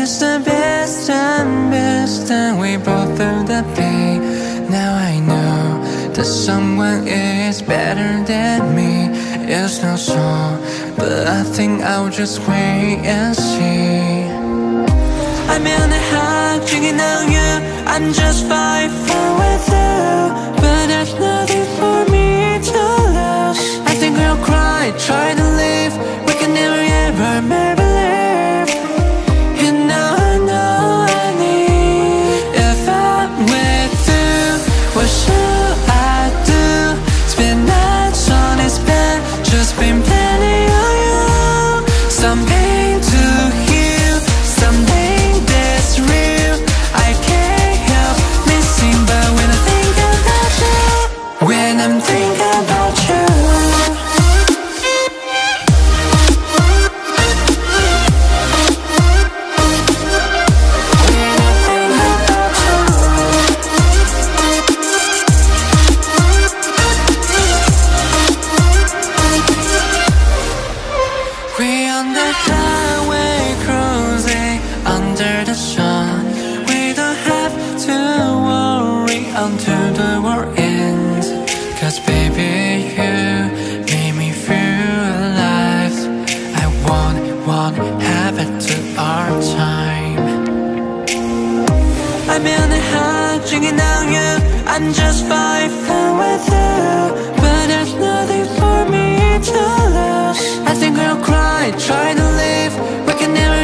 is the best and we both feel the pain. Now I know that someone is better than me. It's not so, but I think I'll just wait and see. I'm in the high, drinking on you. I'm just fine with you, but there's nothing for me to lose. I think we'll cry, try to leave. We can never ever believe. You know I need. If I'm with you, what should I do? Spend nights on this bed, just been planning on you. Some pain to heal, something that's real. I can't help missing, but when I think about you, when I'm thinking about you. We on the highway cruising under the sun. We don't have to worry until the world ends. Cause baby you made me feel alive. I want heaven to our time. I'm in the high, drinking on you. I'm just fine with you, but there's nothing for me to lose. I think we'll cry, try to leave. We can never